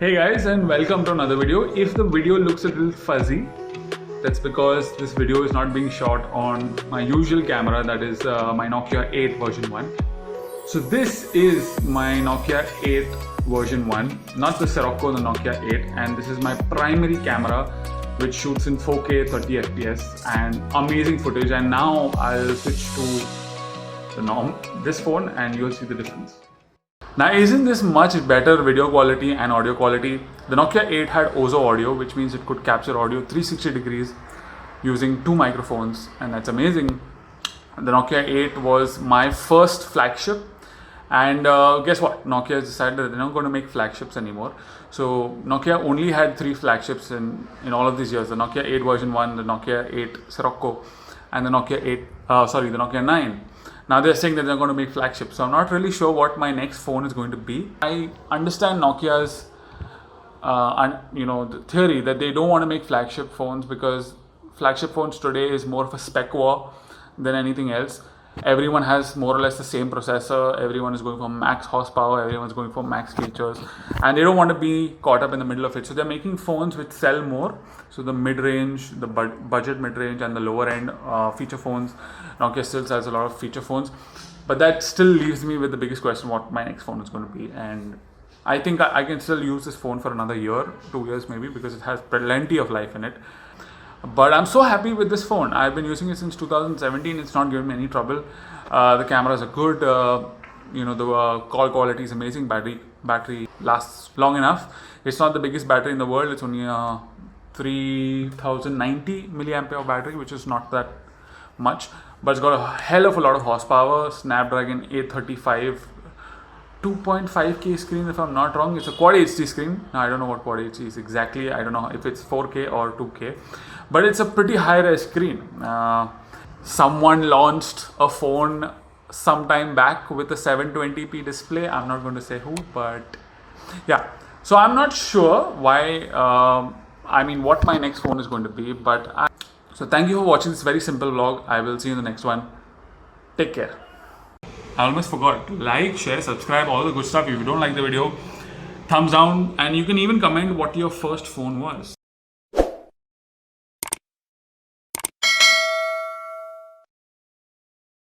Hey guys, and welcome to another video. If the video looks a little fuzzy, that's because this video is not being shot on my usual camera, that is my Nokia 8 version 1. So this is my Nokia 8 version 1, not the Sirocco, the Nokia 8, and this is my primary camera which shoots in 4K 30 FPS and amazing footage. And now I'll switch to this phone and you'll see the difference. Now, isn't this much better video quality and audio quality? The Nokia 8 had Ozo audio, which means it could capture audio 360 degrees using two microphones, and that's amazing. The Nokia 8 was my first flagship, and guess what? Nokia has decided that they're not going to make flagships anymore. So Nokia only had three flagships in all of these years: the Nokia 8 version 1, the Nokia 8 Sirocco, and the Nokia 9. Now they're saying that they're going to make flagships. So I'm not really sure what my next phone is going to be. I understand Nokia's, the theory that they don't want to make flagship phones because flagship phones today is more of a spec war than anything else. Everyone has more or less the same processor. Everyone is going for max horsepower. Everyone's going for max features, and they don't want to be caught up in the middle of it. So they're making phones which sell more. So the mid-range, the budget mid-range, and the lower-end feature phones. Nokia still sells a lot of feature phones, but that still leaves me with the biggest question: what my next phone is going to be. And I think I can still use this phone for another year, 2 years maybe, because it has plenty of life in it. But I'm so happy with this phone. I've been using it since 2017. It's not giving me any trouble. The cameras are good. The call quality is amazing. Battery lasts long enough. It's not the biggest battery in the world. It's only a 3090 milliampere battery, which is not that much. But it's got a hell of a lot of horsepower. Snapdragon 835. 2.5K screen, if I'm not wrong. It's a Quad HD screen. Now, I don't know what Quad HD is exactly. I don't know if it's 4K or 2K, but it's a pretty high-res screen. Someone launched a phone sometime back with a 720p display. I'm not going to say who, but yeah. So I'm not sure what my next phone is going to be. So thank you for watching this very simple vlog. I will see you in the next one. Take care. I almost forgot. Like, share, subscribe, all the good stuff. If you don't like the video, thumbs down, and you can even comment what your first phone was.